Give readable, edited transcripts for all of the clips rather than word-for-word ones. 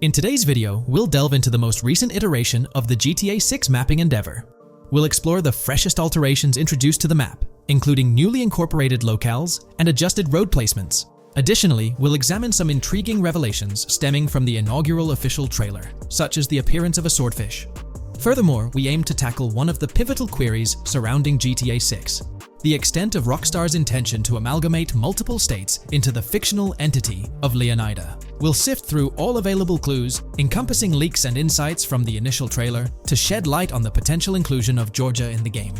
In today's video, we'll delve into the most recent iteration of the GTA 6 mapping endeavor. We'll explore the freshest alterations introduced to the map, including newly incorporated locales and adjusted road placements. Additionally, we'll examine some intriguing revelations stemming from the inaugural official trailer, such as the appearance of a swordfish. Furthermore, we aim to tackle one of the pivotal queries surrounding GTA 6, the extent of Rockstar's intention to amalgamate multiple states into the fictional entity of Leonida. We'll sift through all available clues, encompassing leaks and insights from the initial trailer, to shed light on the potential inclusion of Georgia in the game.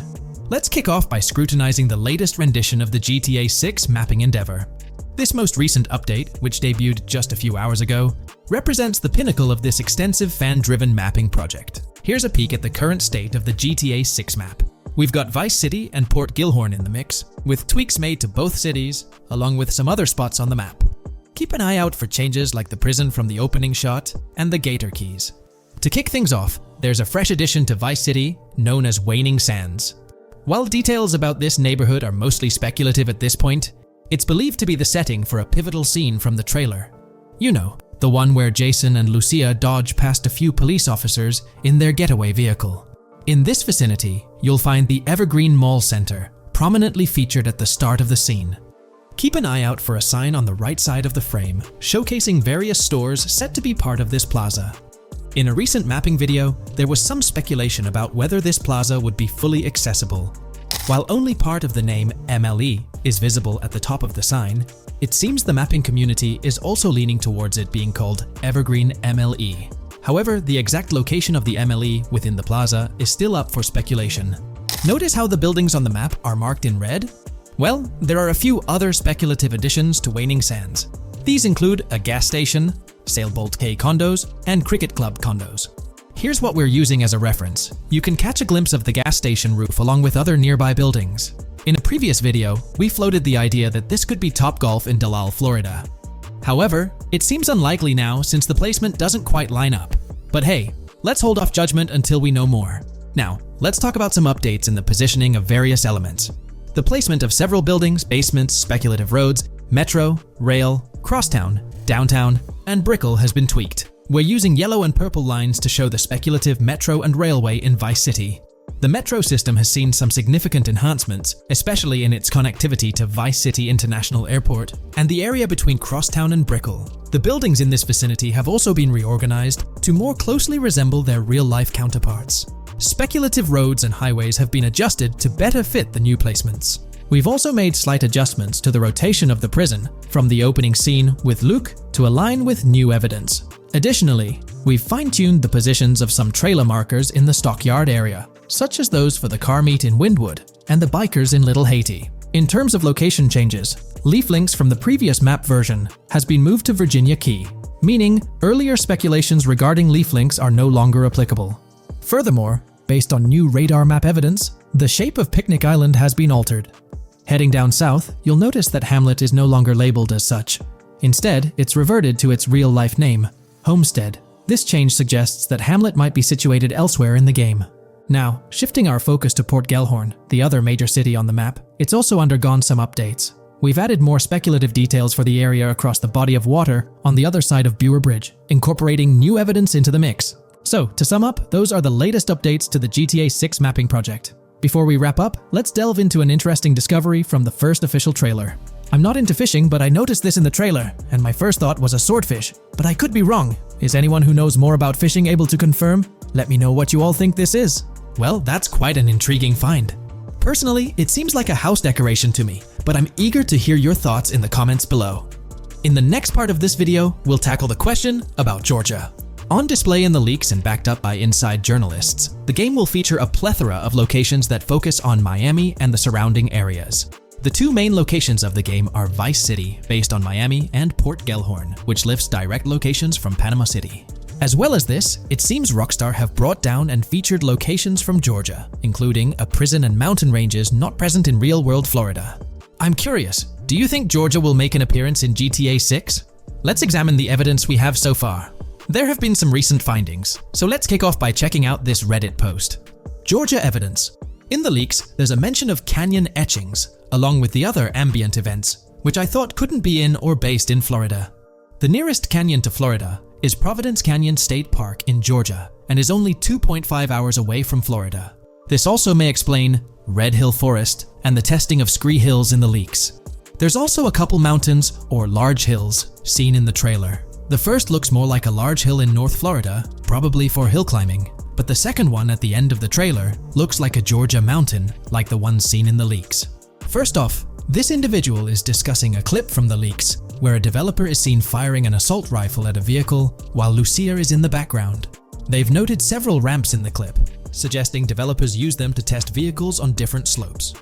Let's kick off by scrutinizing the latest rendition of the GTA 6 mapping endeavor. This most recent update, which debuted just a few hours ago, represents the pinnacle of this extensive fan-driven mapping project. Here's a peek at the current state of the GTA 6 map. We've got Vice City and Port Gilhorn in the mix, with tweaks made to both cities, along with some other spots on the map. Keep an eye out for changes like the prison from the opening shot and the Gator Keys. To kick things off, there's a fresh addition to Vice City known as Waning Sands. While details about this neighborhood are mostly speculative at this point, it's believed to be the setting for a pivotal scene from the trailer. You know, the one where Jason and Lucia dodge past a few police officers in their getaway vehicle. In this vicinity, you'll find the Evergreen Mall Center, prominently featured at the start of the scene. Keep an eye out for a sign on the right side of the frame, showcasing various stores set to be part of this plaza. In a recent mapping video, there was some speculation about whether this plaza would be fully accessible. While only part of the name MLE is visible at the top of the sign, it seems the mapping community is also leaning towards it being called Evergreen MLE. However, the exact location of the MLE within the plaza is still up for speculation. Notice how the buildings on the map are marked in red? Well, there are a few other speculative additions to Waning Sands. These include a gas station, Sailbolt K condos, and Cricket Club condos. Here's what we're using as a reference. You can catch a glimpse of the gas station roof along with other nearby buildings. In a previous video, we floated the idea that this could be Topgolf in Dalal, Florida. However, it seems unlikely now since the placement doesn't quite line up. But hey, let's hold off judgment until we know more. Now, let's talk about some updates in the positioning of various elements. The placement of several buildings, basements, speculative roads, metro, rail, crosstown, downtown, and Brickell has been tweaked. We're using yellow and purple lines to show the speculative metro and railway in Vice City. The metro system has seen some significant enhancements, especially in its connectivity to Vice City International Airport and the area between Crosstown and Brickell. The buildings in this vicinity have also been reorganized to more closely resemble their real-life counterparts. Speculative roads and highways have been adjusted to better fit the new placements. We've also made slight adjustments to the rotation of the prison from the opening scene with Luke to align with new evidence. Additionally, we've fine-tuned the positions of some trailer markers in the stockyard area, such as those for the car meet in Windwood and the bikers in Little Haiti. In terms of location changes, leaf links from the previous map version has been moved to Virginia Key, meaning earlier speculations regarding leaf links are no longer applicable. Furthermore, based on new radar map evidence, the shape of Picnic Island has been altered. Heading down south, you'll notice that Hamlet is no longer labeled as such. Instead, it's reverted to its real-life name, Homestead. This change suggests that Hamlet might be situated elsewhere in the game. Now, shifting our focus to Port Gilhorn, the other major city on the map, it's also undergone some updates. We've added more speculative details for the area across the body of water on the other side of Buer Bridge, incorporating new evidence into the mix. So, to sum up, those are the latest updates to the GTA 6 mapping project. Before we wrap up, let's delve into an interesting discovery from the first official trailer. I'm not into fishing, but I noticed this in the trailer, and my first thought was a swordfish. But I could be wrong. Is anyone who knows more about fishing able to confirm? Let me know what you all think this is. Well, that's quite an intriguing find. Personally, it seems like a house decoration to me, but I'm eager to hear your thoughts in the comments below. In the next part of this video, we'll tackle the question about Georgia. On display in the leaks and backed up by inside journalists, the game will feature a plethora of locations that focus on Miami and the surrounding areas. The two main locations of the game are Vice City, based on Miami, and Port Gilhorn, which lifts direct locations from Panama City. As well as this, it seems Rockstar have brought down and featured locations from Georgia, including a prison and mountain ranges not present in real-world Florida. I'm curious, do you think Georgia will make an appearance in GTA 6? Let's examine the evidence we have so far. There have been some recent findings, so let's kick off by checking out this Reddit post. Georgia evidence. In the leaks, there's a mention of canyon etchings, along with the other ambient events, which I thought couldn't be in or based in Florida. The nearest canyon to Florida is Providence Canyon State Park in Georgia and is only 2.5 hours away from Florida. This also may explain Red Hill Forest and the testing of scree hills in the leaks. There's also a couple mountains or large hills seen in the trailer. The first looks more like a large hill in North Florida, probably for hill climbing, but the second one at the end of the trailer looks like a Georgia mountain, like the ones seen in the leaks. First off, this individual is discussing a clip from the leaks, where a developer is seen firing an assault rifle at a vehicle while Lucia is in the background. They've noted several ramps in the clip, suggesting developers use them to test vehicles on different slopes.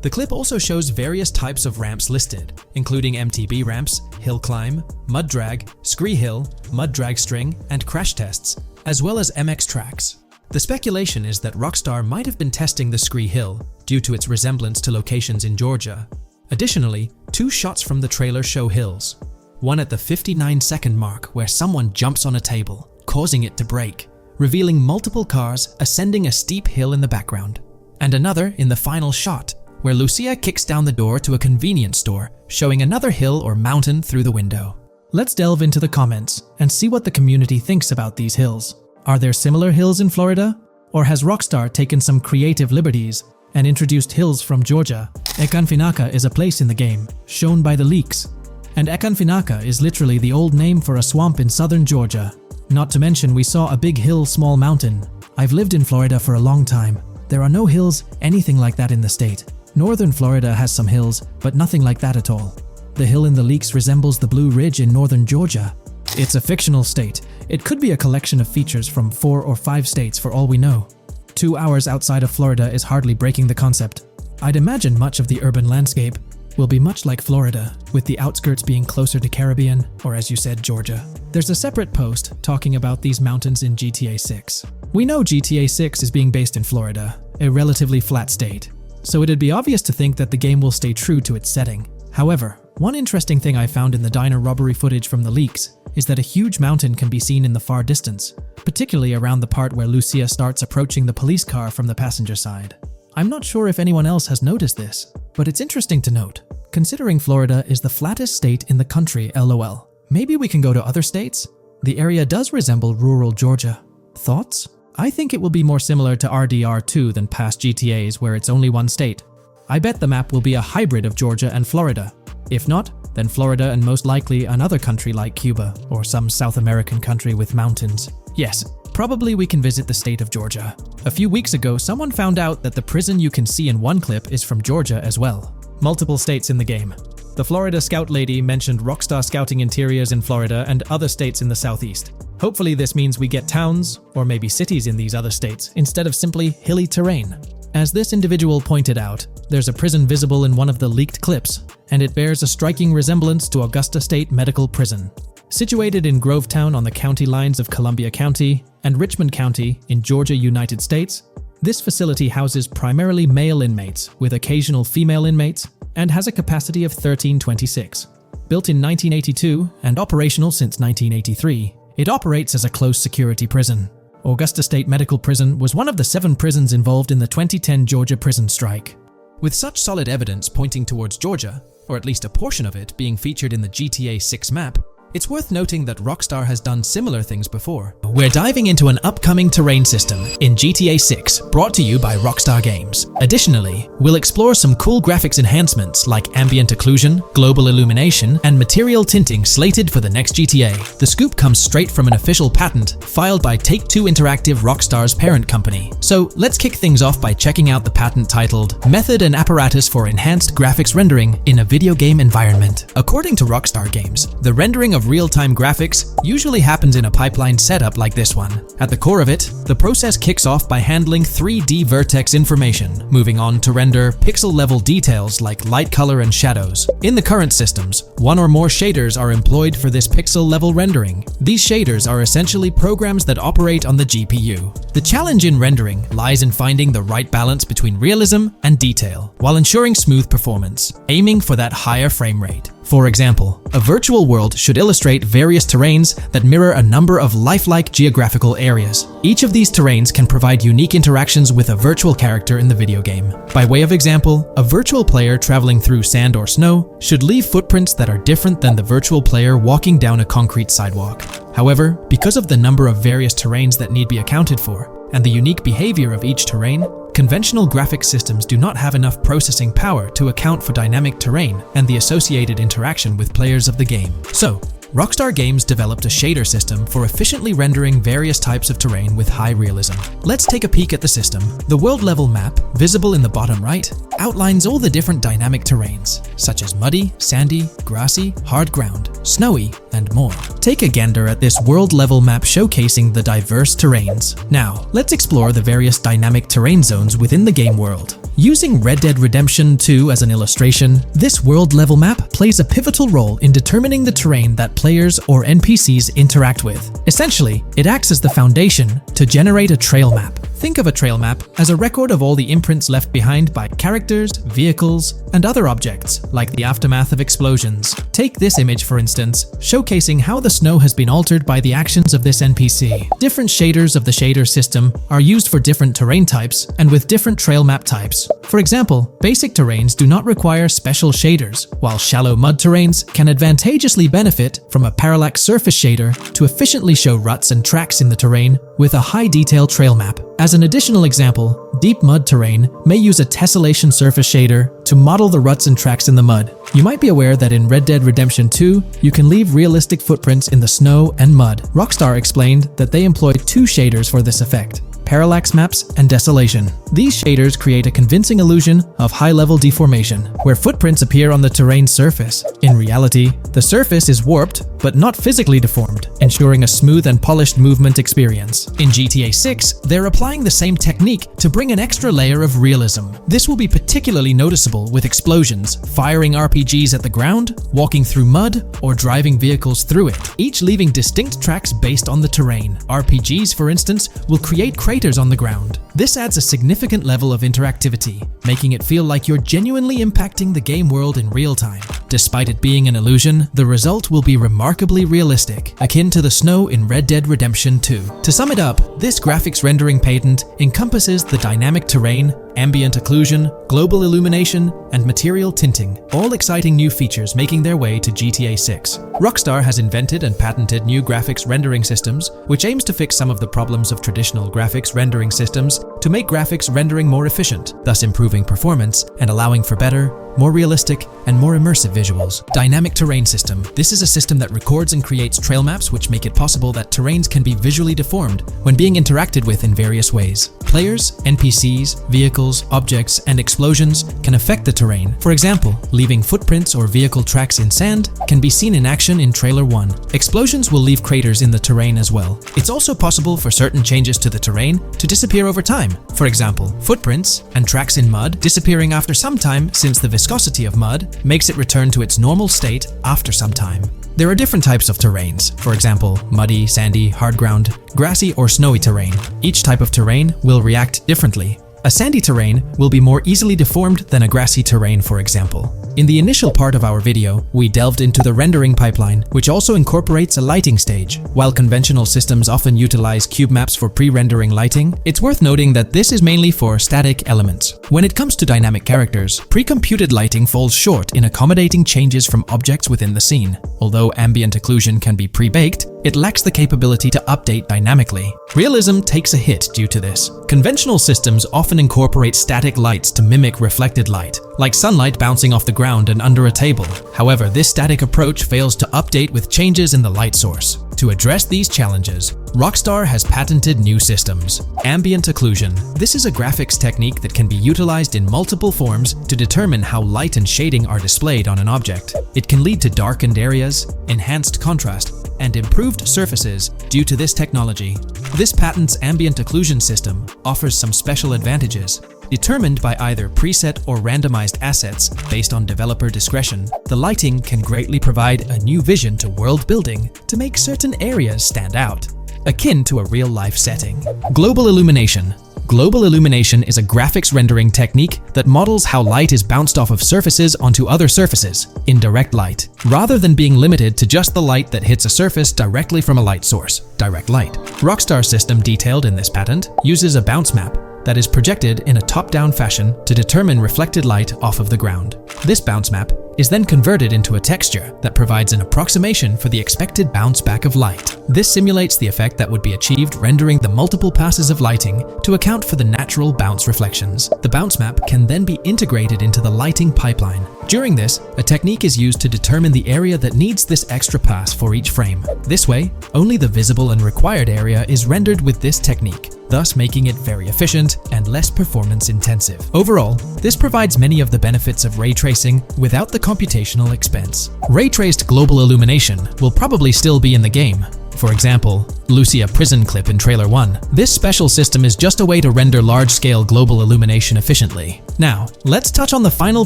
The clip also shows various types of ramps listed, including MTB ramps, hill climb, mud drag, scree hill, mud drag string, and crash tests, as well as MX tracks. The speculation is that Rockstar might have been testing the scree hill due to its resemblance to locations in Georgia. Additionally, 2 shots from the trailer show hills. One at the 59-second mark where someone jumps on a table, causing it to break, revealing multiple cars ascending a steep hill in the background. And another in the final shot, where Lucia kicks down the door to a convenience store, showing another hill or mountain through the window. Let's delve into the comments and see what the community thinks about these hills. Are there similar hills in Florida? Or has Rockstar taken some creative liberties and introduced hills from Georgia? Ekanfinaka is a place in the game, shown by the leaks. And Ekanfinaka is literally the old name for a swamp in southern Georgia. Not to mention we saw a big hill, small mountain. I've lived in Florida for a long time. There are no hills anything like that in the state. Northern Florida has some hills, but nothing like that at all. The hill in the leaks resembles the Blue Ridge in northern Georgia. It's a fictional state. It could be a collection of features from 4 or 5 states for all we know. 2 hours outside of Florida is hardly breaking the concept. I'd imagine much of the urban landscape will be much like Florida, with the outskirts being closer to Caribbean, or as you said, Georgia. There's a separate post talking about these mountains in GTA 6. We know GTA 6 is being based in Florida, a relatively flat state, so it'd be obvious to think that the game will stay true to its setting. However, one interesting thing I found in the diner robbery footage from the leaks is that a huge mountain can be seen in the far distance, particularly around the part where Lucia starts approaching the police car from the passenger side. I'm not sure if anyone else has noticed this, but it's interesting to note, considering Florida is the flattest state in the country, LOL. Maybe we can go to other states? The area does resemble rural Georgia. Thoughts? I think it will be more similar to RDR2 than past GTAs where it's only one state. I bet the map will be a hybrid of Georgia and Florida. If not, then Florida and most likely another country like Cuba or some South American country with mountains. Yes, probably we can visit the state of Georgia. A few weeks ago, someone found out that the prison you can see in one clip is from Georgia as well. Multiple states in the game. The Florida Scout lady mentioned Rockstar Scouting interiors in Florida and other states in the southeast. Hopefully this means we get towns, or maybe cities in these other states, instead of simply hilly terrain. As this individual pointed out, there's a prison visible in one of the leaked clips, and it bears a striking resemblance to Augusta State Medical Prison. Situated in Grovetown on the county lines of Columbia County and Richmond County in Georgia, United States, this facility houses primarily male inmates with occasional female inmates and has a capacity of 1326. Built in 1982 and operational since 1983, it operates as a close security prison. Augusta State Medical Prison was one of the 7 prisons involved in the 2010 Georgia prison strike. With such solid evidence pointing towards Georgia, or at least a portion of it being featured in the GTA 6 map, it's worth noting that Rockstar has done similar things before. We're diving into an upcoming terrain system in GTA 6, brought to you by Rockstar Games. Additionally, we'll explore some cool graphics enhancements like ambient occlusion, global illumination, and material tinting slated for the next GTA. The scoop comes straight from an official patent filed by Take-Two Interactive, Rockstar's parent company. So let's kick things off by checking out the patent titled Method and Apparatus for Enhanced Graphics Rendering in a Video Game Environment. According to Rockstar Games, the rendering of real-time graphics usually happens in a pipeline setup like this one. At the core of it, the process kicks off by handling 3D vertex information, moving on to render pixel-level details like light color and shadows. In the current systems, one or more shaders are employed for this pixel-level rendering. These shaders are essentially programs that operate on the GPU. The challenge in rendering lies in finding the right balance between realism and detail, while ensuring smooth performance, aiming for that higher frame rate. For example, a virtual world should illustrate various terrains that mirror a number of lifelike geographical areas. Each of these terrains can provide unique interactions with a virtual character in the video game. By way of example, a virtual player traveling through sand or snow should leave footprints that are different than the virtual player walking down a concrete sidewalk. However, because of the number of various terrains that need be accounted for, and the unique behavior of each terrain, conventional graphics systems do not have enough processing power to account for dynamic terrain and the associated interaction with players of the game. So, Rockstar Games developed a shader system for efficiently rendering various types of terrain with high realism. Let's take a peek at the system. The world level map, visible in the bottom right, outlines all the different dynamic terrains, such as muddy, sandy, grassy, hard ground, snowy, and more. Take a gander at this world level map showcasing the diverse terrains. Now, let's explore the various dynamic terrain zones within the game world. Using Red Dead Redemption 2 as an illustration, this world level map plays a pivotal role in determining the terrain that players or NPCs interact with. Essentially, it acts as the foundation to generate a trail map. Think of a trail map as a record of all the imprints left behind by characters, vehicles, and other objects, like the aftermath of explosions. Take this image for instance, showcasing how the snow has been altered by the actions of this NPC. Different shaders of the shader system are used for different terrain types and with different trail map types. For example, basic terrains do not require special shaders, while shallow mud terrains can advantageously benefit from a parallax surface shader to efficiently show ruts and tracks in the terrain with a high detail trail map. As an additional example, deep mud terrain may use a tessellation surface shader to model the ruts and tracks in the mud. You might be aware that in Red Dead Redemption 2, you can leave realistic footprints in the snow and mud. Rockstar explained that they employed two shaders for this effect: parallax maps and desolation. These shaders create a convincing illusion of high-level deformation, where footprints appear on the terrain's surface. In reality, the surface is warped but not physically deformed, ensuring a smooth and polished movement experience. In GTA 6, they're applying the same technique to bring an extra layer of realism. This will be particularly noticeable with explosions, firing RPGs at the ground, walking through mud, or driving vehicles through it, each leaving distinct tracks based on the terrain. RPGs, for instance, will create craters on the ground. This adds a significant level of interactivity, making it feel like you're genuinely impacting the game world in real time. Despite it being an illusion, the result will be remarkably realistic, akin to the snow in Red Dead Redemption 2. To sum it up, this graphics rendering patent encompasses the dynamic terrain, ambient occlusion, global illumination, and material tinting, all exciting new features making their way to GTA 6. Rockstar has invented and patented new graphics rendering systems, which aims to fix some of the problems of traditional graphics rendering systems to make graphics rendering more efficient, thus improving performance and allowing for better, more realistic, and more immersive visuals. Dynamic terrain system. This is a system that records and creates trail maps which make it possible that terrains can be visually deformed when being interacted with in various ways. Players, NPCs, vehicles, objects, and explosions can affect the terrain. For example, leaving footprints or vehicle tracks in sand can be seen in action in Trailer 1. Explosions will leave craters in the terrain as well. It's also possible for certain changes to the terrain to disappear over time. For example, footprints and tracks in mud disappearing after some time, since the viscosity of mud makes it return to its normal state after some time. There are different types of terrains, for example, muddy, sandy, hard ground, grassy, or snowy terrain. Each type of terrain will react differently. A sandy terrain will be more easily deformed than a grassy terrain, for example. In the initial part of our video, we delved into the rendering pipeline, which also incorporates a lighting stage. While conventional systems often utilize cube maps for pre-rendering lighting, it's worth noting that this is mainly for static elements. When it comes to dynamic characters, pre-computed lighting falls short in accommodating changes from objects within the scene. Although ambient occlusion can be pre-baked, it lacks the capability to update dynamically. Realism takes a hit due to this. Conventional systems often incorporate static lights to mimic reflected light, like sunlight bouncing off the ground and under a table. However, this static approach fails to update with changes in the light source. To address these challenges, Rockstar has patented new systems. Ambient occlusion. This is a graphics technique that can be utilized in multiple forms to determine how light and shading are displayed on an object. It can lead to darkened areas, enhanced contrast, and improved surfaces due to this technology. This patent's ambient occlusion system offers some special advantages. Determined by either preset or randomized assets based on developer discretion, the lighting can greatly provide a new vision to world building to make certain areas stand out, akin to a real-life setting. Global illumination. Global illumination is a graphics rendering technique that models how light is bounced off of surfaces onto other surfaces, in direct light, rather than being limited to just the light that hits a surface directly from a light source, direct light. Rockstar's system detailed in this patent uses a bounce map that is projected in a top-down fashion to determine reflected light off of the ground. This bounce map is then converted into a texture that provides an approximation for the expected bounce back of light. This simulates the effect that would be achieved rendering the multiple passes of lighting to account for the natural bounce reflections. The bounce map can then be integrated into the lighting pipeline. During this, a technique is used to determine the area that needs this extra pass for each frame. This way, only the visible and required area is rendered with this technique, thus making it very efficient and less performance intensive. Overall, this provides many of the benefits of ray tracing without the computational expense. Ray-traced global illumination will probably still be in the game. For example, Lucia prison clip in Trailer 1. This special system is just a way to render large-scale global illumination efficiently. Now, let's touch on the final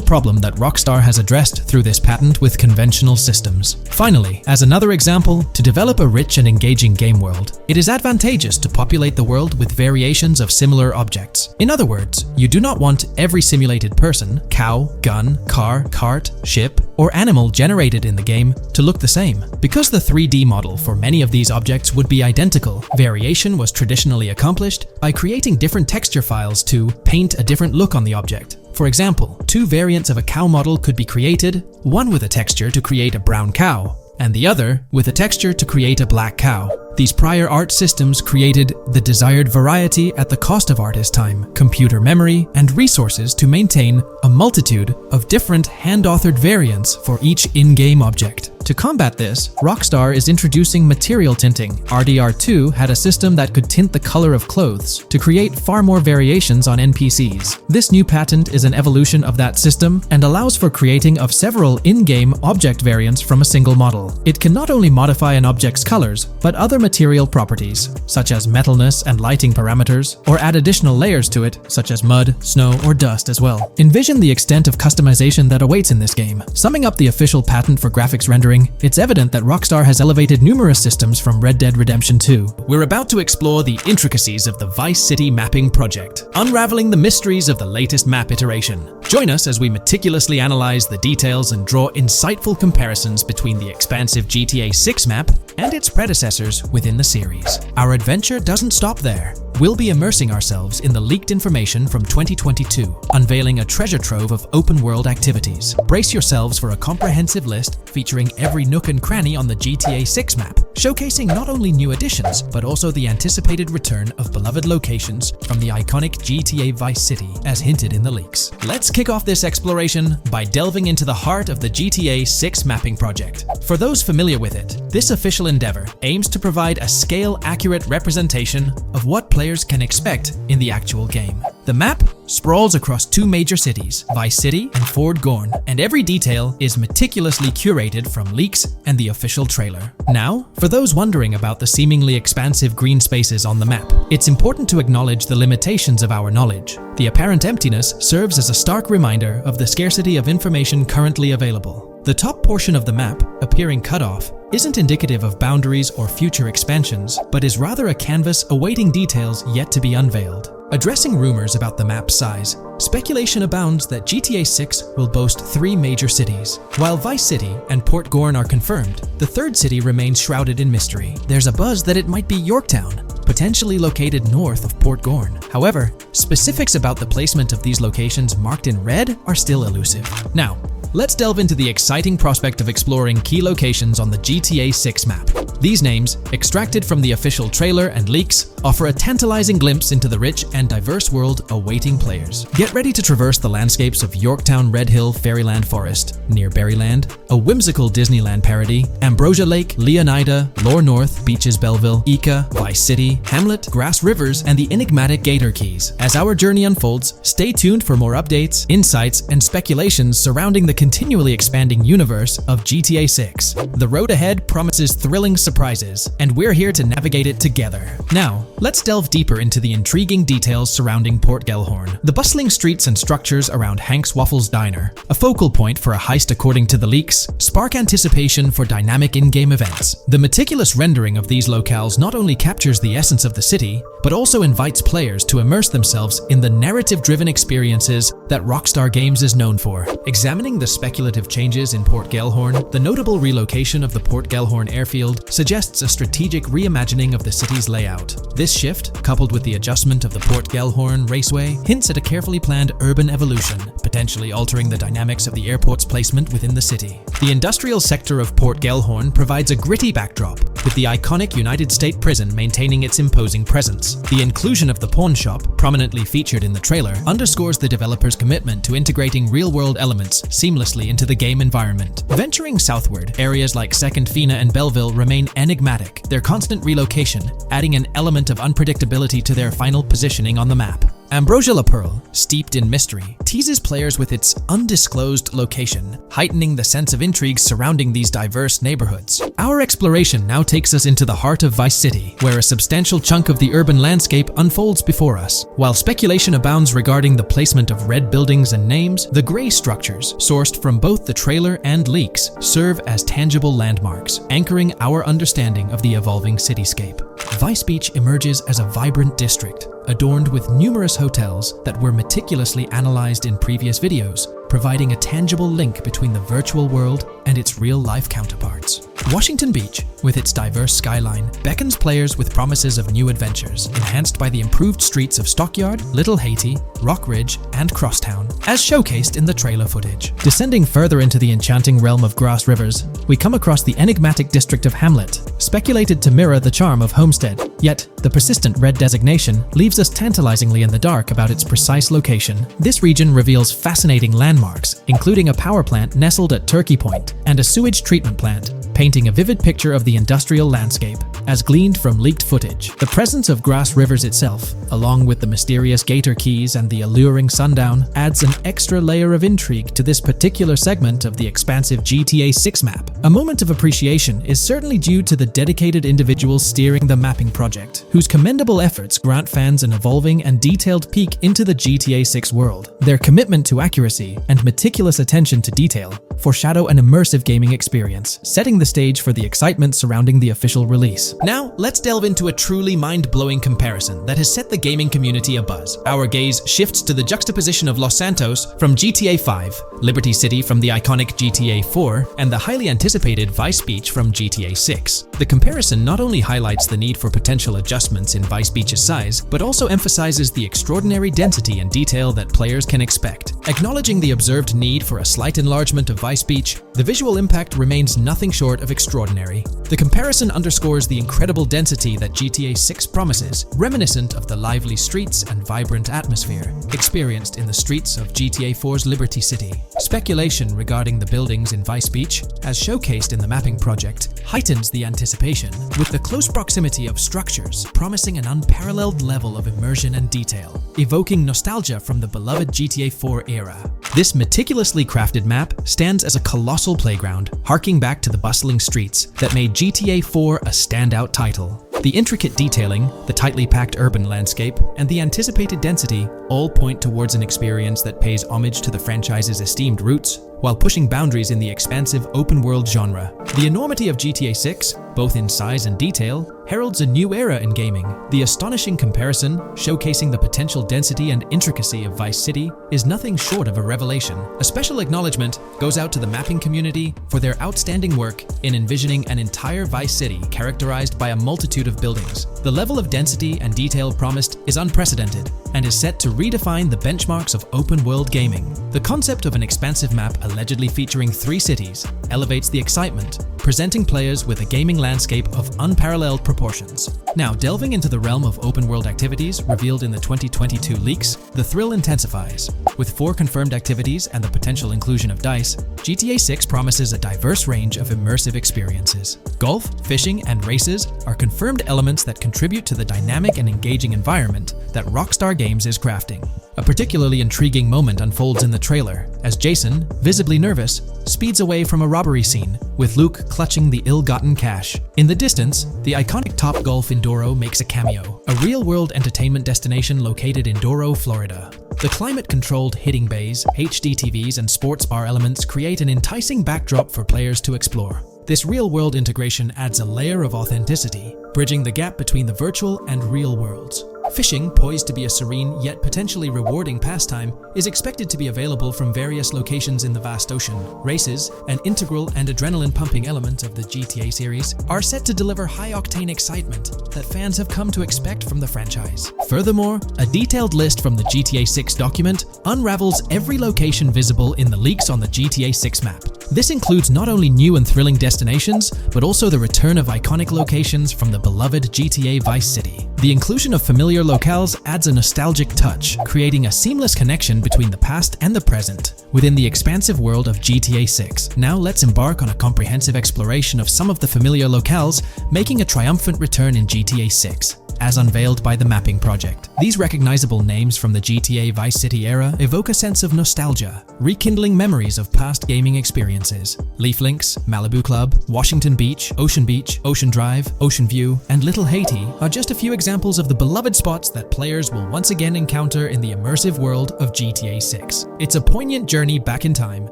problem that Rockstar has addressed through this patent with conventional systems. Finally, as another example, to develop a rich and engaging game world, it is advantageous to populate the world with variations of similar objects. In other words, you do not want every simulated person, cow, gun, car, cart, ship, or animal generated in the game to look the same. Because the 3D model for many of these objects would be identical, variation was traditionally accomplished by creating different texture files to paint a different look on the object. For example, two variants of a cow model could be created, one with a texture to create a brown cow, and the other with a texture to create a black cow. These prior art systems created the desired variety at the cost of artist time, computer memory, and resources to maintain a multitude of different hand-authored variants for each in-game object. To combat this, Rockstar is introducing material tinting. RDR2 had a system that could tint the color of clothes to create far more variations on NPCs. This new patent is an evolution of that system and allows for creating of several in-game object variants from a single model. It can not only modify an object's colors, but other material properties, such as metalness and lighting parameters, or add additional layers to it, such as mud, snow, or dust as well. Envision the extent of customization that awaits in this game. Summing up the official patent for graphics rendering, it's evident that Rockstar has elevated numerous systems from Red Dead Redemption 2. We're about to explore the intricacies of the Vice City mapping project, unraveling the mysteries of the latest map iteration. Join us as we meticulously analyze the details and draw insightful comparisons between the expansive GTA 6 map and its predecessors within the series. Our adventure doesn't stop there. We'll be immersing ourselves in the leaked information from 2022, unveiling a treasure trove of open-world activities. Brace yourselves for a comprehensive list featuring every nook and cranny on the GTA 6 map, showcasing not only new additions, but also the anticipated return of beloved locations from the iconic GTA Vice City, as hinted in the leaks. Let's kick off this exploration by delving into the heart of the GTA 6 mapping project. For those familiar with it, this official endeavor aims to provide a scale-accurate representation of what players can expect in the actual game. The map sprawls across two major cities, Vice City and Fort Gorn, and every detail is meticulously curated from leaks and the official trailer. Now, for those wondering about the seemingly expansive green spaces on the map, it's important to acknowledge the limitations of our knowledge. The apparent emptiness serves as a stark reminder of the scarcity of information currently available. The top portion of the map, appearing cut off, isn't indicative of boundaries or future expansions, but is rather a canvas awaiting details yet to be unveiled. Addressing rumors about the map's size, speculation abounds that GTA 6 will boast 3 major cities. While Vice City and Port Gorn are confirmed, the third city remains shrouded in mystery. There's a buzz that it might be Yorktown, potentially located north of Port Gorn. However, specifics about the placement of these locations marked in red are still elusive. Now, let's delve into the exciting prospect of exploring key locations on the GTA 6 map. These names, extracted from the official trailer and leaks, offer a tantalizing glimpse into the rich and diverse world awaiting players. Get ready to traverse the landscapes of Yorktown Red Hill Fairyland Forest, near Berryland, a whimsical Disneyland parody, Ambrosia Lake, Leonida, Lore North, Beaches Belleville, Ica, Vice City, Hamlet, Grass Rivers, and the enigmatic Gator Keys. As our journey unfolds, stay tuned for more updates, insights, and speculations surrounding the continually expanding universe of GTA 6. The road ahead promises thrilling surprises surprises, and we're here to navigate it together. Now, let's delve deeper into the intriguing details surrounding Port Gellhorn. The bustling streets and structures around Hank's Waffles Diner, a focal point for a heist according to the leaks, spark anticipation for dynamic in-game events. The meticulous rendering of these locales not only captures the essence of the city, but also invites players to immerse themselves in the narrative-driven experiences that Rockstar Games is known for. Examining the speculative changes in Port Gellhorn, the notable relocation of the Port Gellhorn airfield suggests a strategic reimagining of the city's layout. This shift, coupled with the adjustment of the Port Gellhorn Raceway, hints at a carefully planned urban evolution, potentially altering the dynamics of the airport's placement within the city. The industrial sector of Port Gellhorn provides a gritty backdrop, with the iconic United States prison maintaining its imposing presence. The inclusion of the pawn shop, prominently featured in the trailer, underscores the developer's commitment to integrating real-world elements seamlessly into the game environment. Venturing southward, areas like Second Fina and Belleville remain enigmatic, their constant relocation adding an element of unpredictability to their final positioning on the map. Ambrosia La Pearl, steeped in mystery, teases players with its undisclosed location, heightening the sense of intrigue surrounding these diverse neighborhoods. Our exploration now takes us into the heart of Vice City, where a substantial chunk of the urban landscape unfolds before us. While speculation abounds regarding the placement of red buildings and names, the gray structures, sourced from both the trailer and leaks, serve as tangible landmarks, anchoring our understanding of the evolving cityscape. Vice Beach emerges as a vibrant district, adorned with numerous hotels that were meticulously analyzed in previous videos, providing a tangible link between the virtual world and its real-life counterparts. Washington Beach, with its diverse skyline, beckons players with promises of new adventures, enhanced by the improved streets of Stockyard, Little Haiti, Rock Ridge, and Crosstown, as showcased in the trailer footage. Descending further into the enchanting realm of Grass Rivers, we come across the enigmatic district of Hamlet, speculated to mirror the charm of Homestead. Yet, the persistent red designation leaves us tantalizingly in the dark about its precise location. This region reveals fascinating landmarks, including a power plant nestled at Turkey Point and a sewage treatment plant, painting a vivid picture of the industrial landscape, as gleaned from leaked footage. The presence of Grass Rivers itself, along with the mysterious Gator Keys and the alluring sundown, adds an extra layer of intrigue to this particular segment of the expansive GTA 6 map. A moment of appreciation is certainly due to the dedicated individuals steering the mapping project, whose commendable efforts grant fans an evolving and detailed peek into the GTA 6 world. Their commitment to accuracy and meticulous attention to detail foreshadow an immersive gaming experience, setting the stage for the excitement surrounding the official release. Now, let's delve into a truly mind-blowing comparison that has set the gaming community abuzz. Our gaze shifts to the juxtaposition of Los Santos from GTA 5, Liberty City from the iconic GTA 4, and the highly anticipated Vice Beach from GTA 6. The comparison not only highlights the need for potential adjustments in Vice Beach's size, but also emphasizes the extraordinary density and detail that players can expect. Acknowledging the observed need for a slight enlargement of Vice Beach, the visual impact remains nothing short of extraordinary. The comparison underscores the incredible density that GTA 6 promises, reminiscent of the lively streets and vibrant atmosphere experienced in the streets of GTA 4's Liberty City. Speculation regarding the buildings in Vice Beach, as showcased in the mapping project, heightens the anticipation, with the close proximity of structures promising an unparalleled level of immersion and detail, evoking nostalgia from the beloved GTA 4 era. This meticulously crafted map stands as a colossal playground, harking back to the bustling streets that made GTA 4 a standout title. The intricate detailing, the tightly packed urban landscape, and the anticipated density all point towards an experience that pays homage to the franchise's esteemed roots, while pushing boundaries in the expansive open-world genre. The enormity of GTA 6, both in size and detail, heralds a new era in gaming. The astonishing comparison, showcasing the potential density and intricacy of Vice City, is nothing short of a revelation. A special acknowledgement goes out to the mapping community for their outstanding work in envisioning an entire Vice City characterized by a multitude of buildings. The level of density and detail promised is unprecedented and is set to redefine the benchmarks of open-world gaming. The concept of an expansive map allegedly featuring 3 cities elevates the excitement, presenting players with a gaming landscape of unparalleled proportions. Now, delving into the realm of open-world activities revealed in the 2022 leaks, the thrill intensifies. With 4 confirmed activities and the potential inclusion of DICE, GTA 6 promises a diverse range of immersive experiences. Golf, fishing, and races are confirmed elements that contribute to the dynamic and engaging environment that Rockstar Games is crafting. A particularly intriguing moment unfolds in the trailer, as Jason, visibly nervous, speeds away from a robbery scene, with Luke clutching the ill-gotten cash. In the distance, the iconic Topgolf in Douro makes a cameo, a real-world entertainment destination located in Douro, Florida. The climate-controlled hitting bays, HD TVs, and sports bar elements create an enticing backdrop for players to explore. This real-world integration adds a layer of authenticity, bridging the gap between the virtual and real worlds. Fishing, poised to be a serene yet potentially rewarding pastime, is expected to be available from various locations in the vast ocean. Races, an integral and adrenaline-pumping element of the GTA series, are set to deliver high-octane excitement that fans have come to expect from the franchise. Furthermore, a detailed list from the GTA 6 document unravels every location visible in the leaks on the GTA 6 map. This includes not only new and thrilling destinations, but also the return of iconic locations from the beloved GTA Vice City. The inclusion of familiar locales adds a nostalgic touch, creating a seamless connection between the past and the present within the expansive world of GTA 6. Now let's embark on a comprehensive exploration of some of the familiar locales, making a triumphant return in GTA 6. As unveiled by the Mapping Project. These recognizable names from the GTA Vice City era evoke a sense of nostalgia, rekindling memories of past gaming experiences. Leaf Links, Malibu Club, Washington Beach, Ocean Drive, Ocean View, and Little Haiti are just a few examples of the beloved spots that players will once again encounter in the immersive world of GTA 6. It's a poignant journey back in time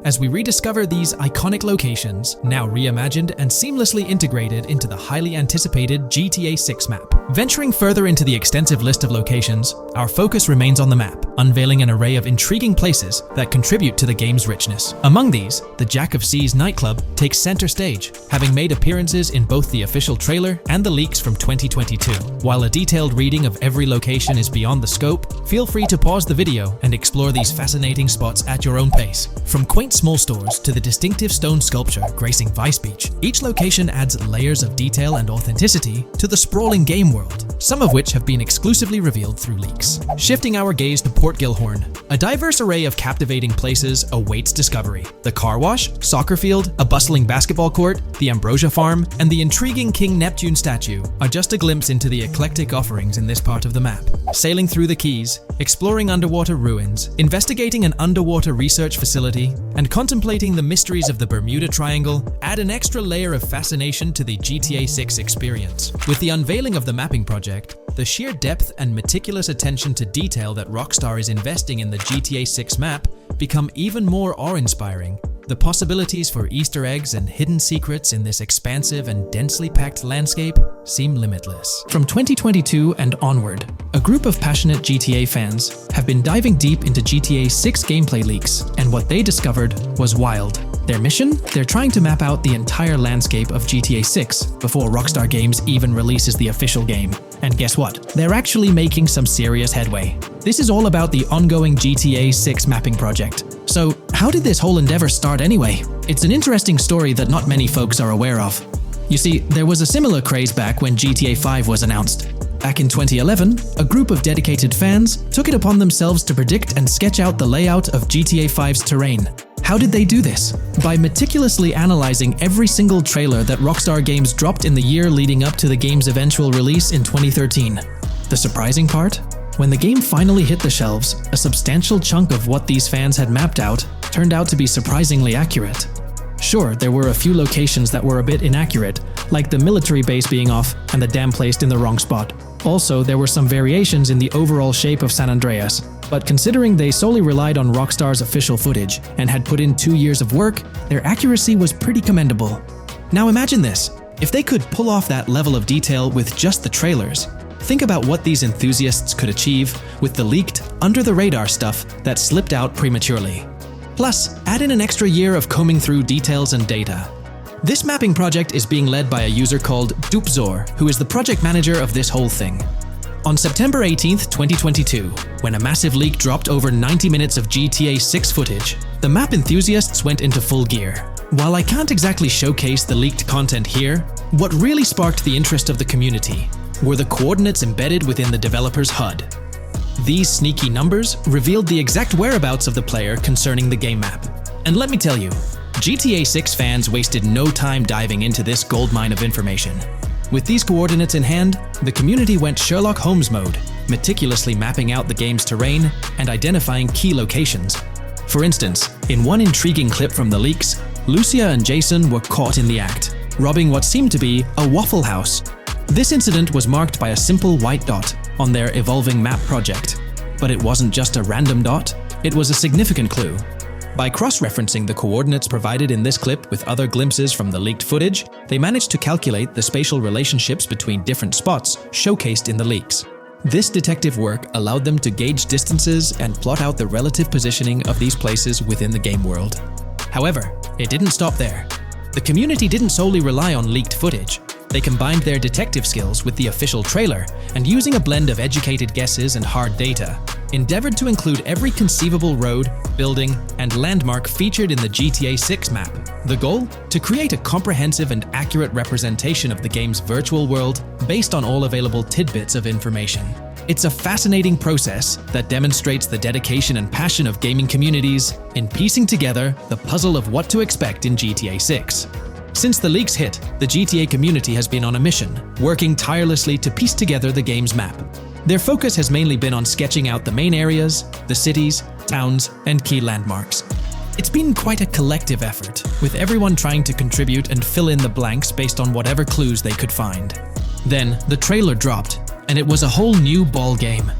as we rediscover these iconic locations, now reimagined and seamlessly integrated into the highly anticipated GTA 6 map. Venturing further into the extensive list of locations, our focus remains on the map, unveiling an array of intriguing places that contribute to the game's richness. Among these, the Jack of Seas nightclub takes center stage, having made appearances in both the official trailer and the leaks from 2022. While a detailed reading of every location is beyond the scope, feel free to pause the video and explore these fascinating spots at your own pace. From quaint small stores to the distinctive stone sculpture gracing Vice Beach, each location adds layers of detail and authenticity to the sprawling game world, some of which have been exclusively revealed through leaks. Shifting our gaze to Port Gilhorn, a diverse array of captivating places awaits discovery. The car wash, soccer field, a bustling basketball court, the Ambrosia Farm, and the intriguing King Neptune statue are just a glimpse into the eclectic offerings in this part of the map. Sailing through the Keys, exploring underwater ruins, investigating an underwater research facility, and contemplating the mysteries of the Bermuda Triangle add an extra layer of fascination to the GTA 6 experience. With the unveiling of the Mapping Project, the sheer depth and meticulous attention to detail that Rockstar is investing in the GTA 6 map become even more awe-inspiring. The possibilities for Easter eggs and hidden secrets in this expansive and densely packed landscape seem limitless. From 2022 and onward, a group of passionate GTA fans have been diving deep into GTA 6 gameplay leaks, and what they discovered was wild. Their mission? They're trying to map out the entire landscape of GTA 6 before Rockstar Games even releases the official game. And guess what? They're actually making some serious headway. This is all about the ongoing GTA 6 mapping project. So, how did this whole endeavor start anyway? It's an interesting story that not many folks are aware of. You see, there was a similar craze back when GTA 5 was announced. Back in 2011, a group of dedicated fans took it upon themselves to predict and sketch out the layout of GTA 5's terrain. How did they do this? By meticulously analyzing every single trailer that Rockstar Games dropped in the year leading up to the game's eventual release in 2013. The surprising part? When the game finally hit the shelves, a substantial chunk of what these fans had mapped out turned out to be surprisingly accurate. Sure, there were a few locations that were a bit inaccurate, like the military base being off and the dam placed in the wrong spot. Also, there were some variations in the overall shape of San Andreas, but considering they solely relied on Rockstar's official footage and had put in 2 years of work, their accuracy was pretty commendable. Now imagine this, if they could pull off that level of detail with just the trailers, think about what these enthusiasts could achieve with the leaked, under-the-radar stuff that slipped out prematurely. Plus, add in an extra year of combing through details and data. This mapping project is being led by a user called Dupzor, who is the project manager of this whole thing. On September 18th, 2022, when a massive leak dropped over 90 minutes of GTA 6 footage, the map enthusiasts went into full gear. While I can't exactly showcase the leaked content here, what really sparked the interest of the community were the coordinates embedded within the developer's HUD. These sneaky numbers revealed the exact whereabouts of the player concerning the game map. And let me tell you, GTA 6 fans wasted no time diving into this goldmine of information. With these coordinates in hand, the community went Sherlock Holmes mode, meticulously mapping out the game's terrain and identifying key locations. For instance, in one intriguing clip from the leaks, Lucia and Jason were caught in the act, robbing what seemed to be a Waffle House. This incident was marked by a simple white dot on their evolving map project. But it wasn't just a random dot, it was a significant clue. By cross-referencing the coordinates provided in this clip with other glimpses from the leaked footage, they managed to calculate the spatial relationships between different spots showcased in the leaks. This detective work allowed them to gauge distances and plot out the relative positioning of these places within the game world. However, it didn't stop there. The community didn't solely rely on leaked footage. They combined their detective skills with the official trailer and, using a blend of educated guesses and hard data, endeavored to include every conceivable road, building, and landmark featured in the GTA 6 map. The goal? To create a comprehensive and accurate representation of the game's virtual world based on all available tidbits of information. It's a fascinating process that demonstrates the dedication and passion of gaming communities in piecing together the puzzle of what to expect in GTA 6. Since the leaks hit, the GTA community has been on a mission, working tirelessly to piece together the game's map. Their focus has mainly been on sketching out the main areas, the cities, towns, and key landmarks. It's been quite a collective effort, with everyone trying to contribute and fill in the blanks based on whatever clues they could find. Then, the trailer dropped, and it was a whole new ball game.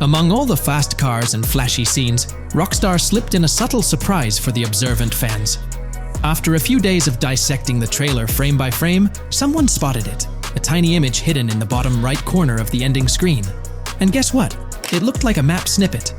Among all the fast cars and flashy scenes, Rockstar slipped in a subtle surprise for the observant fans. After a few days of dissecting the trailer frame by frame, someone spotted it, a tiny image hidden in the bottom right corner of the ending screen. And guess what? It looked like a map snippet.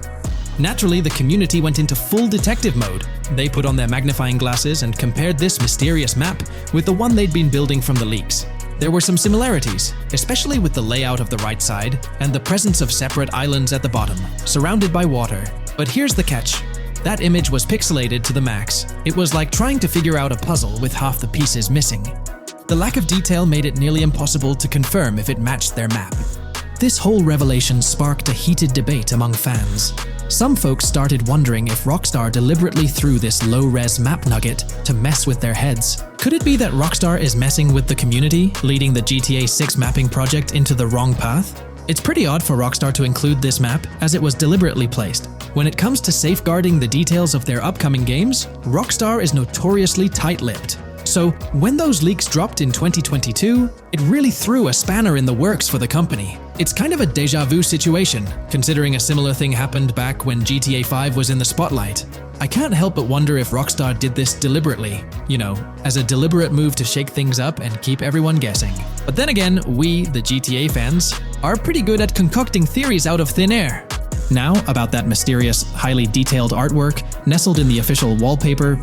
Naturally, the community went into full detective mode. They put on their magnifying glasses and compared this mysterious map with the one they'd been building from the leaks. There were some similarities, especially with the layout of the right side and the presence of separate islands at the bottom, surrounded by water. But here's the catch. That image was pixelated to the max. It was like trying to figure out a puzzle with half the pieces missing. The lack of detail made it nearly impossible to confirm if it matched their map. This whole revelation sparked a heated debate among fans. Some folks started wondering if Rockstar deliberately threw this low-res map nugget to mess with their heads. Could it be that Rockstar is messing with the community, leading the GTA 6 mapping project into the wrong path? It's pretty odd for Rockstar to include this map, as it was deliberately placed. When it comes to safeguarding the details of their upcoming games, Rockstar is notoriously tight-lipped. So, when those leaks dropped in 2022, it really threw a spanner in the works for the company. It's kind of a déjà vu situation, considering a similar thing happened back when GTA 5 was in the spotlight. I can't help but wonder if Rockstar did this deliberately, as a deliberate move to shake things up and keep everyone guessing. But then again, we, the GTA fans, are pretty good at concocting theories out of thin air. Now, about that mysterious, highly detailed artwork nestled in the official wallpaper,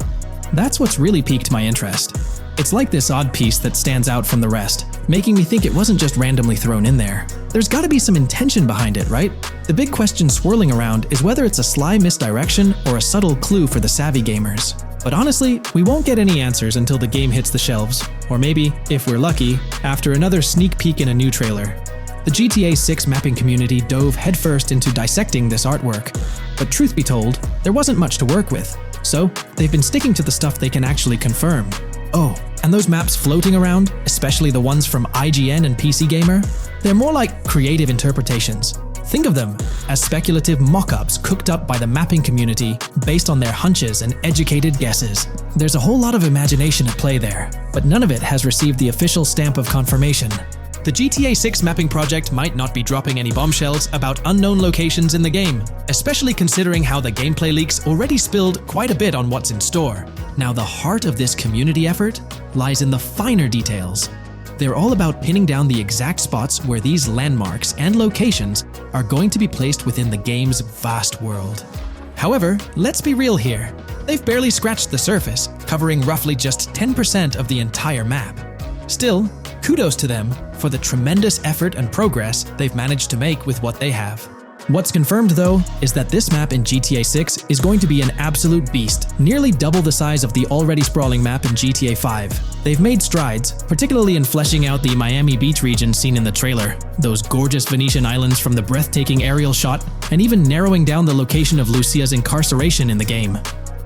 that's what's really piqued my interest. It's like this odd piece that stands out from the rest, making me think it wasn't just randomly thrown in there. There's gotta be some intention behind it, right? The big question swirling around is whether it's a sly misdirection or a subtle clue for the savvy gamers. But honestly, we won't get any answers until the game hits the shelves, or maybe, if we're lucky, after another sneak peek in a new trailer. The GTA 6 mapping community dove headfirst into dissecting this artwork, but truth be told, there wasn't much to work with. So, they've been sticking to the stuff they can actually confirm. Oh, and those maps floating around, especially the ones from IGN and PC Gamer, they're more like creative interpretations. Think of them as speculative mock-ups cooked up by the mapping community based on their hunches and educated guesses. There's a whole lot of imagination at play there, but none of it has received the official stamp of confirmation. The GTA 6 mapping project might not be dropping any bombshells about unknown locations in the game, especially considering how the gameplay leaks already spilled quite a bit on what's in store. Now, the heart of this community effort lies in the finer details. They're all about pinning down the exact spots where these landmarks and locations are going to be placed within the game's vast world. However, let's be real here. They've barely scratched the surface, covering roughly just 10% of the entire map. Still, kudos to them for the tremendous effort and progress they've managed to make with what they have. What's confirmed, though, is that this map in GTA 6 is going to be an absolute beast, nearly double the size of the already sprawling map in GTA 5. They've made strides, particularly in fleshing out the Miami Beach region seen in the trailer, those gorgeous Venetian islands from the breathtaking aerial shot, and even narrowing down the location of Lucia's incarceration in the game.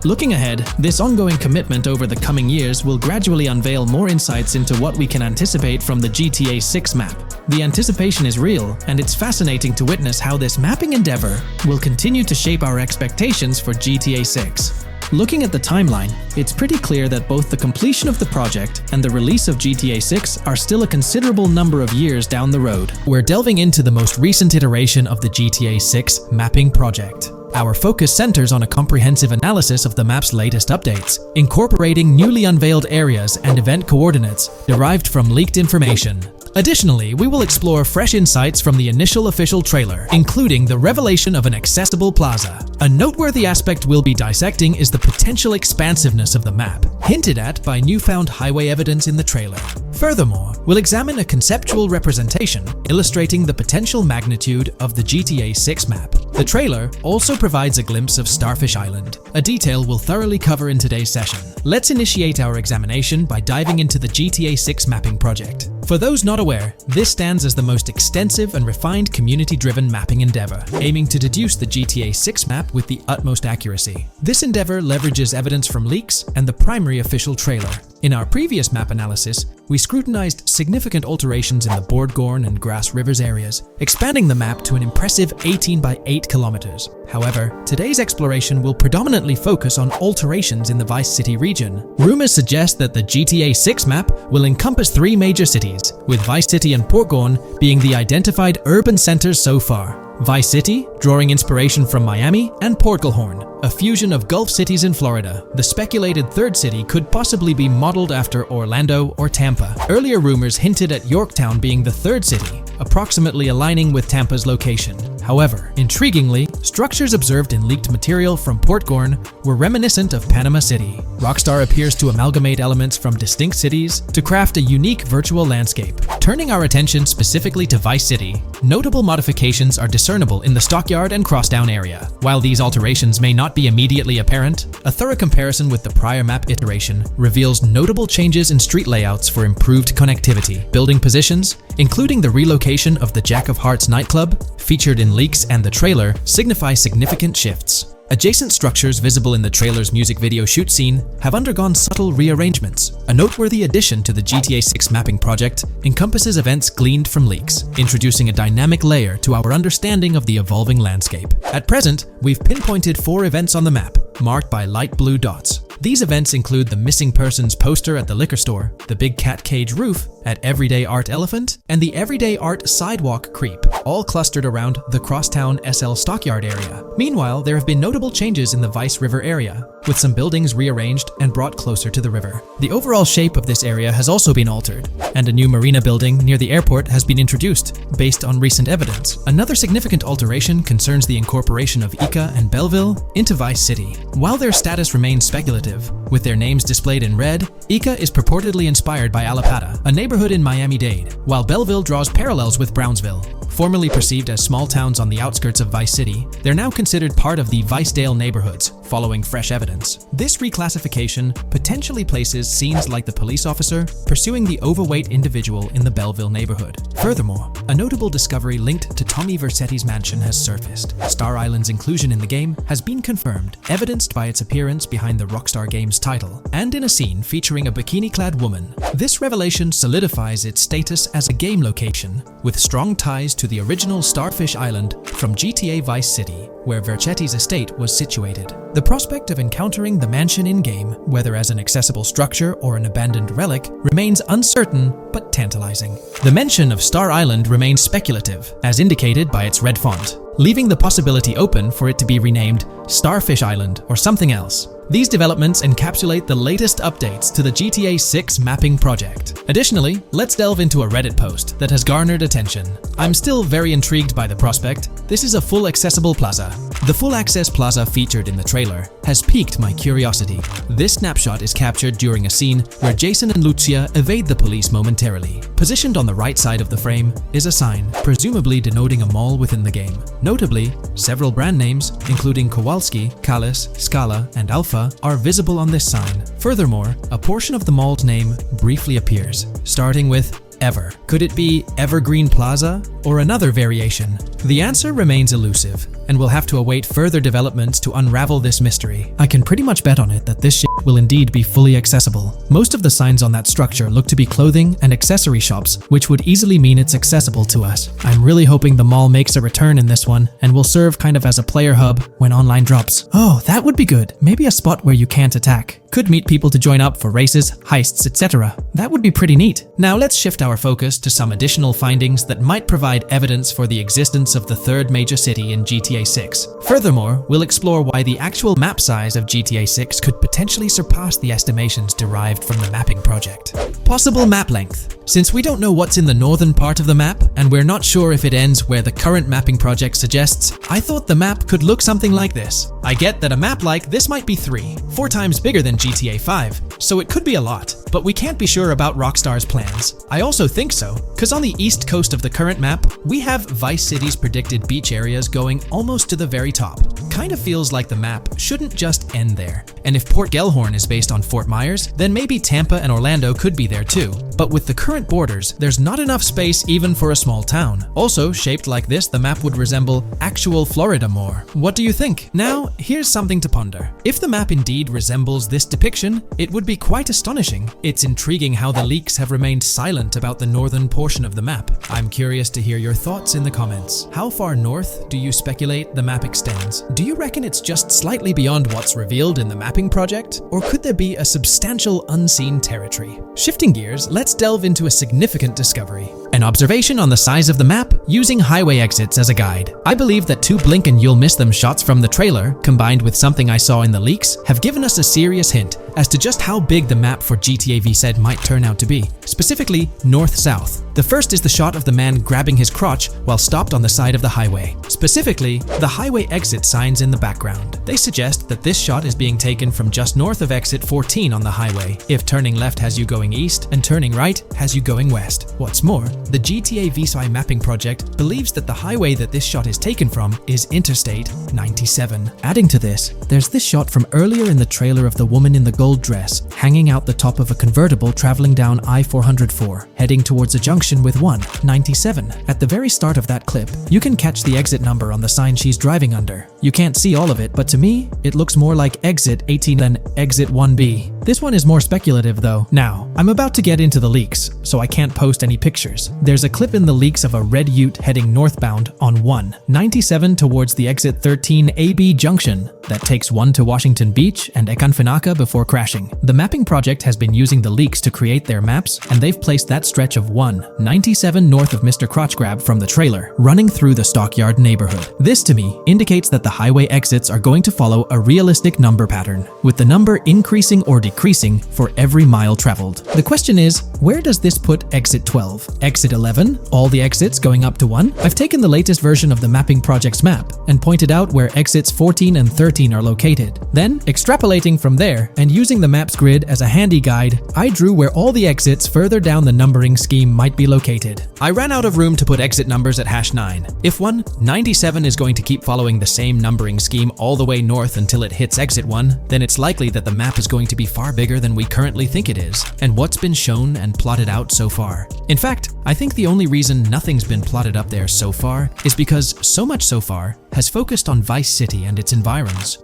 Looking ahead, this ongoing commitment over the coming years will gradually unveil more insights into what we can anticipate from the GTA 6 map. The anticipation is real, and it's fascinating to witness how this mapping endeavor will continue to shape our expectations for GTA 6. Looking at the timeline, it's pretty clear that both the completion of the project and the release of GTA 6 are still a considerable number of years down the road. We're delving into the most recent iteration of the GTA 6 mapping project. Our focus centers on a comprehensive analysis of the map's latest updates, incorporating newly unveiled areas and event coordinates derived from leaked information. Additionally, we will explore fresh insights from the initial official trailer, including the revelation of an accessible plaza. A noteworthy aspect we'll be dissecting is the potential expansiveness of the map, hinted at by newfound highway evidence in the trailer. Furthermore, we'll examine a conceptual representation illustrating the potential magnitude of the GTA 6 map. The trailer also provides a glimpse of Starfish Island, a detail we'll thoroughly cover in today's session. Let's initiate our examination by diving into the GTA 6 mapping project. For those not aware, this stands as the most extensive and refined community-driven mapping endeavor, aiming to deduce the GTA 6 map with the utmost accuracy. This endeavor leverages evidence from leaks and the primary official trailer. In our previous map analysis, we scrutinized significant alterations in the Boardgorn and Grass Rivers areas, expanding the map to an impressive 18 by 8 kilometers. However, today's exploration will predominantly focus on alterations in the Vice City region. Rumors suggest that the GTA 6 map will encompass 3 major cities, with Vice City and Portgorn being the identified urban centers so far. Vice City, drawing inspiration from Miami, and Portgorn, a fusion of Gulf cities in Florida. The speculated third city could possibly be modeled after Orlando or Tampa. Earlier rumors hinted at Yorktown being the third city, approximately aligning with Tampa's location. However, intriguingly, structures observed in leaked material from Portgorn were reminiscent of Panama City. Rockstar appears to amalgamate elements from distinct cities to craft a unique virtual landscape. Turning our attention specifically to Vice City, notable modifications are discernible in the Stockyard and Crosstown area. While these alterations may not be immediately apparent, a thorough comparison with the prior map iteration reveals notable changes in street layouts for improved connectivity. Building positions, including the relocation of the Jack of Hearts nightclub, featured in leaks and the trailer, signify significant shifts. Adjacent structures visible in the trailer's music video shoot scene have undergone subtle rearrangements. A noteworthy addition to the GTA 6 mapping project encompasses events gleaned from leaks, introducing a dynamic layer to our understanding of the evolving landscape. At present, we've pinpointed 4 events on the map, marked by light blue dots. These events include the missing persons poster at the liquor store, the big cat cage roof at Everyday Art Elephant, and the Everyday Art Sidewalk Creep, all clustered around the Crosstown SL Stockyard area. Meanwhile, there have been notable changes in the Vice River area, with some buildings rearranged and brought closer to the river. The overall shape of this area has also been altered, and a new marina building near the airport has been introduced, based on recent evidence. Another significant alteration concerns the incorporation of Ica and Belleville into Vice City. While their status remains speculative, with their names displayed in red, Ica is purportedly inspired by Alapata, a neighborhood in Miami-Dade, while Belleville draws parallels with Brownsville. Formerly perceived as small towns on the outskirts of Vice City, they're now considered part of the Vicedale neighborhoods, following fresh evidence. This reclassification potentially places scenes like the police officer pursuing the overweight individual in the Belleville neighborhood. Furthermore, a notable discovery linked to Tommy Vercetti's mansion has surfaced. Star Island's inclusion in the game has been confirmed, evidenced by its appearance behind the Rockstar Games title, and in a scene featuring a bikini-clad woman. This revelation solidifies its status as a game location, with strong ties to the original Starfish Island from GTA Vice City, where Vercetti's estate was situated. The prospect of encountering the mansion in-game, whether as an accessible structure or an abandoned relic, remains uncertain but tantalizing. The mention of Star Island remains speculative, as indicated by its red font, leaving the possibility open for it to be renamed Starfish Island or something else. These developments encapsulate the latest updates to the GTA 6 mapping project. Additionally, let's delve into a Reddit post that has garnered attention. I'm still very intrigued by the prospect. This is a full accessible plaza. The full access plaza featured in the trailer has piqued my curiosity. This snapshot is captured during a scene where Jason and Lucia evade the police momentarily. Positioned on the right side of the frame is a sign, presumably denoting a mall within the game. Notably, several brand names, including Kowalski, Callis, Scala, and Alpha, are visible on this sign. Furthermore, a portion of the mall's name briefly appears, starting with ever. Could it be Evergreen Plaza or another variation? The answer remains elusive, and we'll have to await further developments to unravel this mystery. I can pretty much bet on it that this shit will indeed be fully accessible. Most of the signs on that structure look to be clothing and accessory shops, which would easily mean it's accessible to us. I'm really hoping the mall makes a return in this one and will serve kind of as a player hub when online drops. Oh, that would be good. Maybe a spot where you can't attack. Could meet people to join up for races, heists, etc. That would be pretty neat. Now let's shift our focus to some additional findings that might provide evidence for the existence of the third major city in GTA 6. Furthermore, we'll explore why the actual map size of GTA 6 could potentially surpass the estimations derived from the mapping project. Possible map length. Since we don't know what's in the northern part of the map, and we're not sure if it ends where the current mapping project suggests, I thought the map could look something like this. I get that a map like this might be 4 times bigger than GTA 5, so it could be a lot, but we can't be sure about Rockstar's plans. I also think so, because on the east coast of the current map, we have Vice City's predicted beach areas going almost to the very top. Kind of feels like the map shouldn't just end there. And if Port Gellhorn is based on Fort Myers, then maybe Tampa and Orlando could be there too. But with the current borders, there's not enough space even for a small town. Also, shaped like this, the map would resemble actual Florida more. What do you think? Now, here's something to ponder. If the map indeed resembles this depiction, it would be quite astonishing. It's intriguing how the leaks have remained silent about the northern portion of the map. I'm curious to hear your thoughts in the comments. How far north do you speculate the map extends? Do you reckon it's just slightly beyond what's revealed in the mapping project? Or could there be a substantial unseen territory? Shifting gears, let's delve into a significant discovery. An observation on the size of the map using highway exits as a guide. I believe that 2 blink and you'll miss them shots from the trailer, combined with something I saw in the leaks, have given us a serious hint as to just how big the map for GTA V said might turn out to be. Specifically, north-south. The first is the shot of the man grabbing his crotch while stopped on the side of the highway. Specifically, the highway exit signs in the background. They suggest that this shot is being taken from just north of exit 14 on the highway, if turning left has you going east and turning right has you going west. What's more, the GTA V mapping project believes that the highway that this shot is taken from is Interstate 97. Adding to this, there's this shot from earlier in the trailer of the woman in the gold dress hanging out the top of a convertible traveling down I-404, heading towards a junction with 197. At the very start of that clip, you can catch the exit number on the sign she's driving under. You can't see all of it, but to me, it looks more like exit 18 than exit 1B. This one is more speculative though. Now, I'm about to get into the leaks, so I can't post any pictures. There's a clip in the leaks of a red ute heading northbound on 197 towards the exit 13 AB junction that takes 1 to Washington Beach and Ekanfinaka before crashing. The mapping project has been using the leaks to create their maps, and they've placed that stretch of 197 north of Mr. Crotch Grab from the trailer, running through the Stockyard neighborhood. This to me indicates that the highway exits are going to follow a realistic number pattern, with the number increasing or decreasing for every mile traveled. The question is, where does this put exit 12? Exit 11? All the exits going up to 1? I've taken the latest version of the mapping project's map and pointed out where exits 14 and 13 are located. Then, extrapolating from there and using the map's grid as a handy guide, I drew where all the exits further down the numbering scheme might be located. I ran out of room to put exit numbers at #9. If 197 is going to keep following the same numbering scheme all the way north until it hits exit 1, then it's likely that the map is going to be far bigger than we currently think it is, and what's been shown and plotted out so far. In fact, I think the only reason nothing's been plotted up there so far is because so much so far has focused on Vice City and its environs.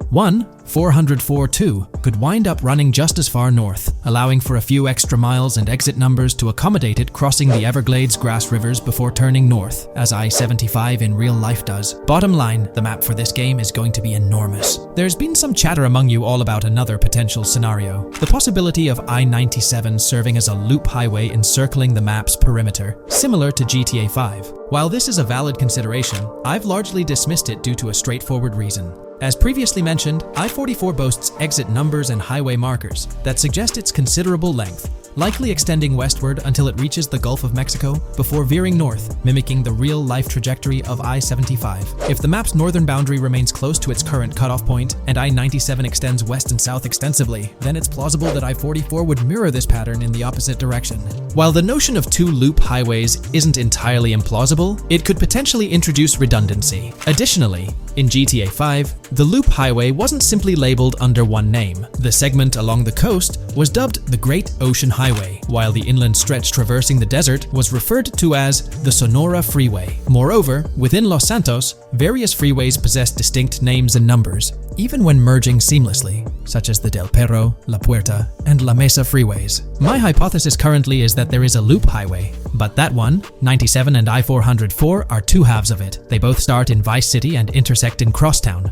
404.2 could wind up running just as far north, allowing for a few extra miles and exit numbers to accommodate it crossing the Everglades grass rivers before turning north, as I-75 in real life does. Bottom line, the map for this game is going to be enormous. There's been some chatter among you all about another potential scenario, the possibility of I-97 serving as a loop highway encircling the map's perimeter, similar to GTA 5. While this is a valid consideration, I've largely dismissed it due to a straightforward reason. As previously mentioned, I-44 boasts exit numbers and highway markers that suggest its considerable length, likely extending westward until it reaches the Gulf of Mexico before veering north, mimicking the real-life trajectory of I-75. If the map's northern boundary remains close to its current cutoff point, and I-97 extends west and south extensively, then it's plausible that I-44 would mirror this pattern in the opposite direction. While the notion of two loop highways isn't entirely implausible, it could potentially introduce redundancy. Additionally, In GTA 5, the Loop Highway wasn't simply labeled under one name. The segment along the coast was dubbed the Great Ocean Highway, while the inland stretch traversing the desert was referred to as the Sonora Freeway. Moreover, within Los Santos, various freeways possess distinct names and numbers, even when merging seamlessly, such as the Del Perro, La Puerta, and La Mesa freeways. My hypothesis currently is that there is a loop highway, but that one, 97 and I-404, are two halves of it. They both start in Vice City and intersect in Crosstown.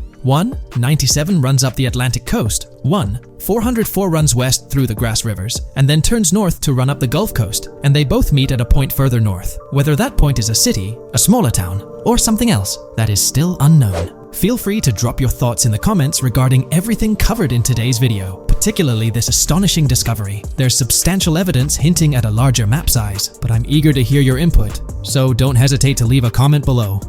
97 runs up the Atlantic coast. 404 runs west through the Grass Rivers, and then turns north to run up the Gulf Coast, and they both meet at a point further north. Whether that point is a city, a smaller town, or something else, that is still unknown. Feel free to drop your thoughts in the comments regarding everything covered in today's video, particularly this astonishing discovery. There's substantial evidence hinting at a larger map size, but I'm eager to hear your input, so don't hesitate to leave a comment below.